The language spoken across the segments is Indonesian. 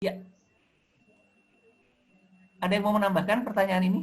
Ya, ada yang mau menambahkan pertanyaan ini?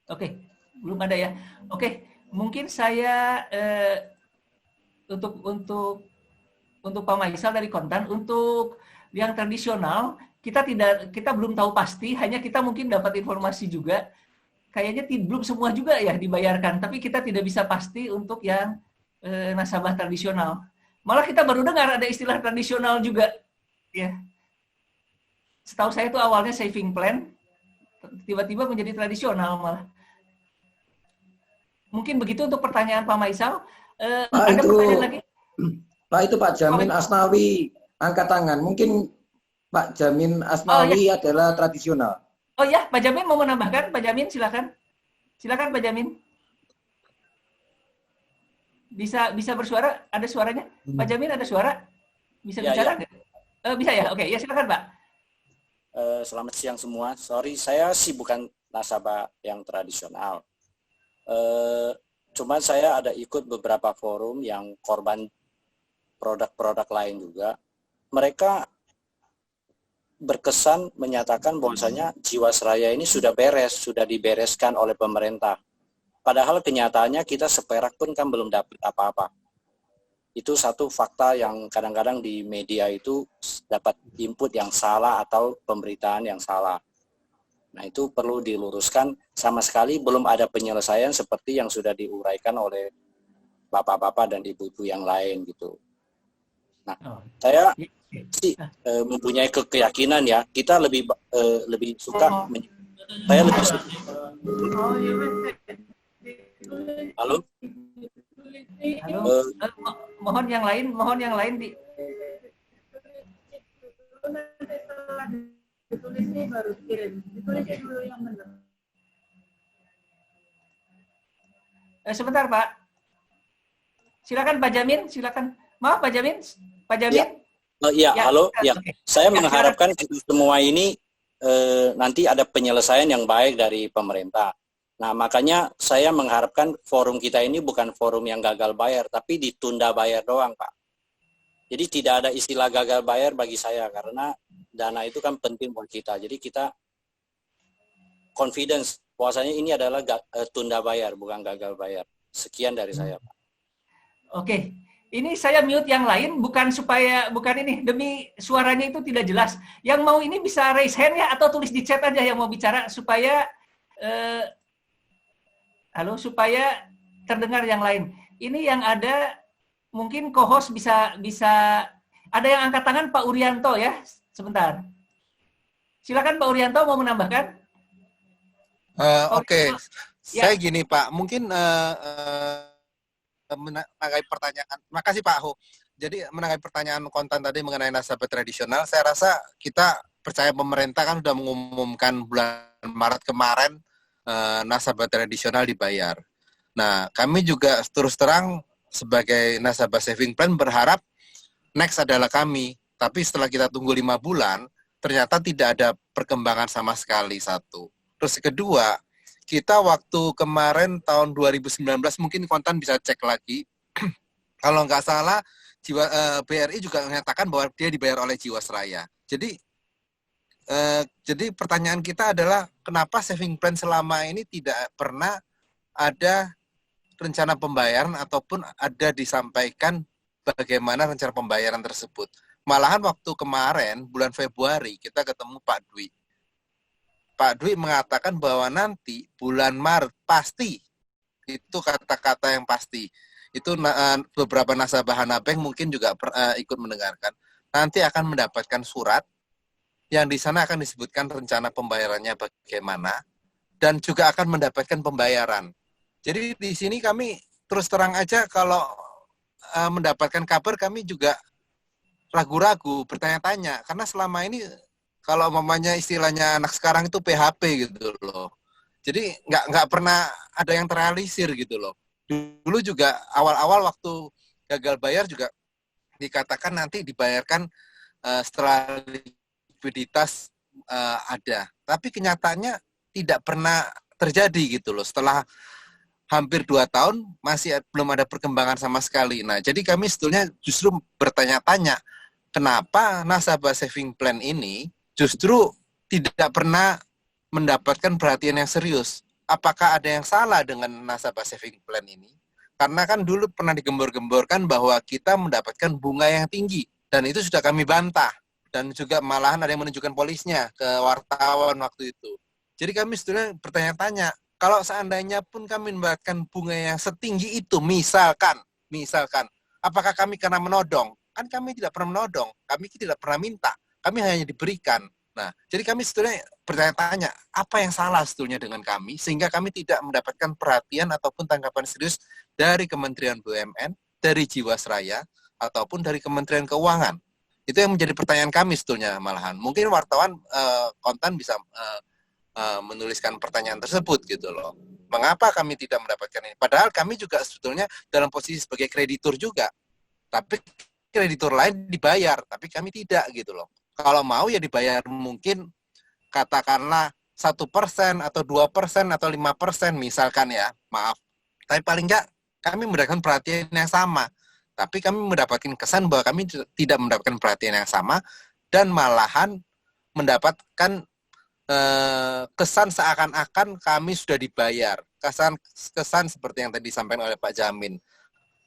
Oke, belum ada ya. Oke, mungkin saya untuk Pak Maisal dari Kontan, untuk yang tradisional kita belum tahu pasti, hanya kita mungkin dapat informasi juga. Kayaknya belum semua juga ya dibayarkan, tapi kita tidak bisa pasti untuk yang nasabah tradisional. Malah kita baru dengar ada istilah tradisional juga, ya. Setahu saya itu awalnya saving plan, tiba-tiba menjadi tradisional malah. Mungkin begitu untuk pertanyaan Pak Maisal. Pak Ada itu, pertanyaan lagi? Pak Jamin Asnawi angkat tangan. Mungkin Pak Jamin Oh ya, Asnawi adalah tradisional. oh ya, Pak Jamin mau menambahkan? Pak Jamin, silakan. Silakan Pak Jamin. Bisa bisa bersuara? Ada suaranya? Pak Jamin ada suara? Bisa Ya, bicara ya. nggak? Bisa ya? Oke, ya silakan Pak. Selamat siang semua. Sorry, saya sih bukan nasabah yang tradisional. Cuman saya ada ikut beberapa forum yang korban produk-produk lain juga. Mereka berkesan menyatakan bahwasanya Jiwasraya ini sudah beres, sudah dibereskan oleh pemerintah. Padahal kenyataannya kita seperak pun kan belum dapat apa-apa. Itu satu fakta yang kadang-kadang di media itu dapat input yang salah atau pemberitaan yang salah. Nah, itu perlu diluruskan, sama sekali belum ada penyelesaian seperti yang sudah diuraikan oleh bapak-bapak dan ibu-ibu yang lain gitu. Nah, saya sih mempunyai keyakinan ya, kita lebih suka, saya lebih suka. Halo? Halo, mohon yang lain di sebentar Pak. Silakan Pak Jamin, silakan. Maaf Pak Jamin, Pak Jamin. Ya, halo. Ya, okay. Saya mengharapkan semua ini nanti ada penyelesaian yang baik dari pemerintah. Nah, makanya saya mengharapkan forum kita ini bukan forum yang gagal bayar, tapi ditunda bayar doang, Pak. Jadi tidak ada istilah gagal bayar bagi saya, karena dana itu kan penting buat kita. Jadi kita confidence bahwasanya ini adalah tunda bayar, bukan gagal bayar. Sekian dari saya, Pak. Oke. Ini saya mute yang lain, bukan ini, demi suaranya itu tidak jelas. Yang mau ini bisa raise hand ya, atau tulis di chat aja yang mau bicara, supaya supaya terdengar yang lain. Ini yang ada, mungkin co-host bisa ada yang angkat tangan, Pak Urianto ya, sebentar. Silakan Pak Urianto mau menambahkan. Oke. Saya gini Pak, mungkin menanggapi pertanyaan, makasih Pak Ho. Jadi menanggapi pertanyaan Kontan tadi mengenai nasabah tradisional, saya rasa kita percaya pemerintah kan sudah mengumumkan bulan Maret kemarin nasabah tradisional dibayar. Nah, kami juga terus terang sebagai nasabah saving plan berharap next adalah kami. Tapi setelah kita tunggu 5 bulan, ternyata tidak ada perkembangan sama sekali, satu. Terus kedua, kita waktu kemarin tahun 2019, mungkin Kontan bisa cek lagi, kalau nggak salah, BRI juga menyatakan bahwa dia dibayar oleh Jiwasraya. Jadi pertanyaan kita adalah kenapa saving plan selama ini tidak pernah ada rencana pembayaran ataupun ada disampaikan bagaimana rencana pembayaran tersebut. Malahan waktu kemarin bulan Februari kita ketemu Pak Dwi. Pak Dwi mengatakan bahwa nanti bulan Maret pasti, itu kata-kata yang pasti. Itu beberapa nasabah Hanabank mungkin juga ikut mendengarkan. Nanti akan mendapatkan surat yang di sana akan disebutkan rencana pembayarannya bagaimana, dan juga akan mendapatkan pembayaran. Jadi di sini kami terus terang aja kalau mendapatkan kabar kami juga ragu-ragu, bertanya-tanya, karena selama ini kalau mamanya istilahnya anak sekarang itu PHP gitu loh. Jadi nggak pernah ada yang terrealisir gitu loh. Dulu juga awal-awal waktu gagal bayar juga dikatakan nanti dibayarkan setelah likuiditas ada. Tapi kenyataannya tidak pernah terjadi gitu loh. Setelah hampir 2 tahun masih belum ada perkembangan sama sekali. Nah, jadi kami sebetulnya justru bertanya-tanya, kenapa nasabah saving plan ini justru tidak pernah mendapatkan perhatian yang serius. Apakah ada yang salah dengan nasabah saving plan ini? Karena kan dulu pernah digembor-gemborkan bahwa kita mendapatkan bunga yang tinggi, dan itu sudah kami bantah. Dan juga malahan ada yang menunjukkan polisnya ke wartawan waktu itu. Jadi kami sebetulnya bertanya-tanya, kalau seandainya pun kami mendapatkan bunga yang setinggi itu, misalkan, apakah kami karena menodong? Kan kami tidak pernah menodong, kami tidak pernah minta, kami hanya diberikan. Nah, jadi kami sebetulnya bertanya-tanya, apa yang salah sebetulnya dengan kami, sehingga kami tidak mendapatkan perhatian ataupun tanggapan serius dari Kementerian BUMN, dari Jiwasraya, ataupun dari Kementerian Keuangan. Itu yang menjadi pertanyaan kami sebetulnya malahan. Mungkin wartawan konten bisa menuliskan pertanyaan tersebut gitu loh. Mengapa kami tidak mendapatkan ini? Padahal kami juga sebetulnya dalam posisi sebagai kreditur juga. Tapi kreditur lain dibayar, tapi kami tidak gitu loh. Kalau mau ya dibayar mungkin katakanlah 1% atau 2% atau 5% misalkan ya, maaf. Tapi paling enggak kami mendapatkan perhatian yang sama. Tapi kami mendapatkan kesan bahwa kami tidak mendapatkan perhatian yang sama dan malahan mendapatkan kesan seakan-akan kami sudah dibayar. Kesan seperti yang tadi disampaikan oleh Pak Jamin.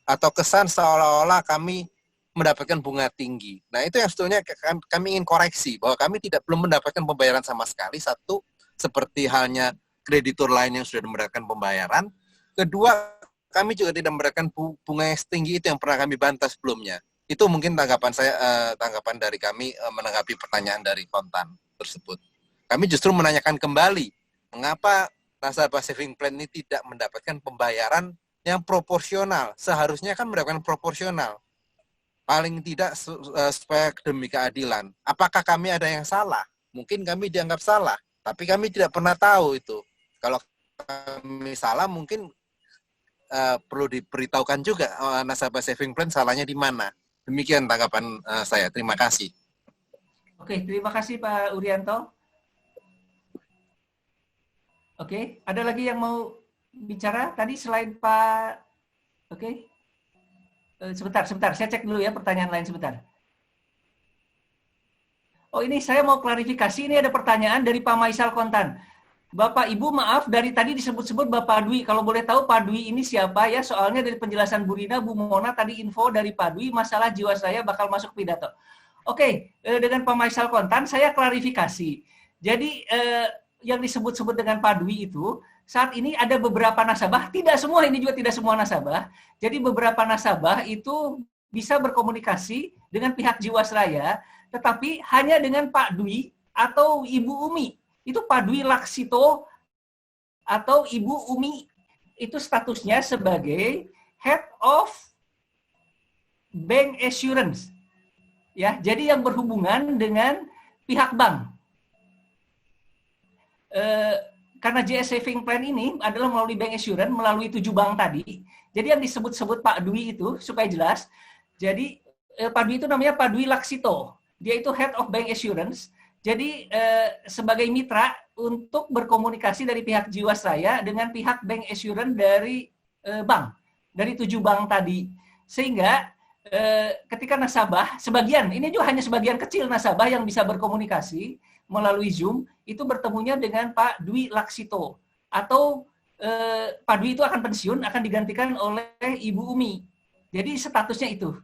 Atau kesan seolah-olah kami mendapatkan bunga tinggi. Nah, itu yang sebetulnya kami ingin koreksi, bahwa kami belum mendapatkan pembayaran sama sekali. Satu, seperti halnya kreditur lain yang sudah mendapatkan pembayaran. Kedua, kami juga tidak mendapatkan bunga yang setinggi itu yang pernah kami bantah sebelumnya. Itu mungkin tanggapan dari kami menanggapi pertanyaan dari kontan tersebut. Kami justru menanyakan kembali, mengapa nasabah saving plan ini tidak mendapatkan pembayaran yang proporsional? Seharusnya kan mendapatkan proporsional. Paling tidak supaya demi keadilan. Apakah kami ada yang salah? Mungkin kami dianggap salah, tapi kami tidak pernah tahu itu. Kalau kami salah, mungkin perlu diberitahukan juga nasabah saving plan salahnya di mana. Demikian tanggapan saya. Terima kasih. Oke, terima kasih Pak Urianto. Oke, ada lagi yang mau bicara tadi selain Pak? Oke. Sebentar, saya cek dulu ya pertanyaan lain sebentar. Oh, ini saya mau klarifikasi, ini ada pertanyaan dari Pak Maisal Kontan. Bapak Ibu, maaf, dari tadi disebut-sebut Bapak Dwi. Kalau boleh tahu Pak Dwi ini siapa ya? Soalnya dari penjelasan Bu Rina, Bu Mona tadi info dari Pak Dwi, masalah Jiwasraya bakal masuk pidato. Oke, dengan Pak Maisal Kontan, saya klarifikasi. Jadi, yang disebut-sebut dengan Pak Dwi itu, saat ini ada beberapa nasabah, tidak semua, ini juga tidak semua nasabah. Jadi beberapa nasabah itu bisa berkomunikasi dengan pihak Jiwasraya, tetapi hanya dengan Pak Dwi atau Ibu Umi. Itu Pak Dwi Laksito atau Ibu Umi. Itu statusnya sebagai Head of Bank Assurance. Ya, jadi yang berhubungan dengan pihak bank. Karena JS Saving Plan ini adalah melalui Bank Assurance, melalui 7 bank tadi. Jadi yang disebut-sebut Pak Dwi itu, supaya jelas, jadi Pak Dwi itu namanya Pak Dwi Laksito. Dia itu Head of Bank Assurance. Jadi sebagai mitra untuk berkomunikasi dari pihak Jiwasraya dengan pihak Bank Assurance dari bank, dari 7 bank tadi. Sehingga ketika nasabah, sebagian, ini juga hanya sebagian kecil nasabah yang bisa berkomunikasi melalui Zoom, itu bertemunya dengan Pak Dwi Laksito. Atau Pak Dwi itu akan pensiun, akan digantikan oleh Ibu Umi. Jadi statusnya itu.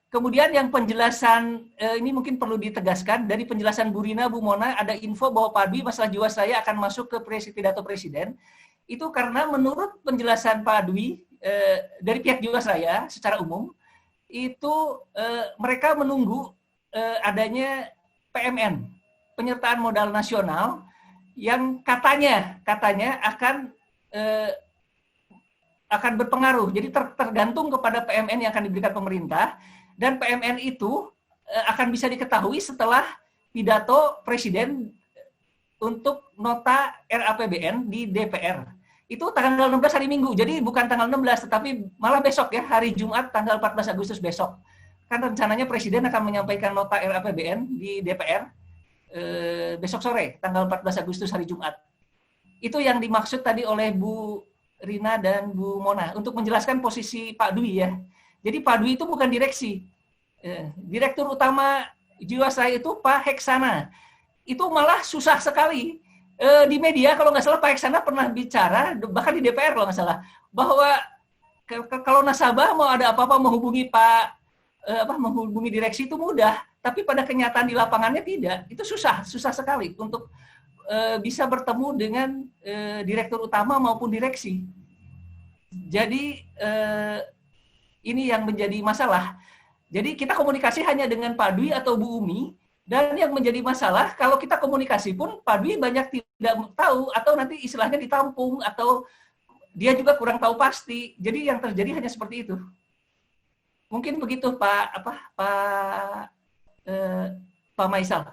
Kemudian yang penjelasan, ini mungkin perlu ditegaskan, dari penjelasan Bu Rina, Bu Mona, ada info bahwa Pak Dwi masalah Jiwasraya akan masuk ke pidato Presiden. Itu karena menurut penjelasan Pak Dwi, dari pihak Jiwasraya secara umum, itu mereka menunggu adanya PMN, penyertaan modal nasional, yang katanya akan berpengaruh. Jadi tergantung kepada PMN yang akan diberikan pemerintah, dan PMN itu akan bisa diketahui setelah pidato Presiden untuk nota RAPBN di DPR. Itu tanggal 16 hari Minggu, jadi bukan tanggal 16, tetapi malah besok ya, hari Jumat tanggal 14 Agustus besok. Kan rencananya Presiden akan menyampaikan nota RAPBN di DPR besok sore, tanggal 14 Agustus hari Jumat. Itu yang dimaksud tadi oleh Bu Rina dan Bu Mona untuk menjelaskan posisi Pak Dwi ya. Jadi Pak Dwi itu bukan direksi. Direktur utama Jiwasraya itu Pak Heksana. Itu malah susah sekali. Di media kalau nggak salah Pak Heksana pernah bicara, bahkan di DPR kalau nggak salah, bahwa kalau nasabah mau ada apa-apa menghubungi menghubungi direksi itu mudah, tapi pada kenyataan di lapangannya tidak. Itu susah sekali untuk bisa bertemu dengan direktur utama maupun direksi. Jadi ini yang menjadi masalah. Jadi kita komunikasi hanya dengan Pak Dwi atau Bu Umi, dan yang menjadi masalah kalau kita komunikasi pun Pak Dwi banyak tidak tahu atau nanti istilahnya ditampung atau dia juga kurang tahu pasti. Jadi yang terjadi hanya seperti itu. Mungkin begitu Pak Maisal.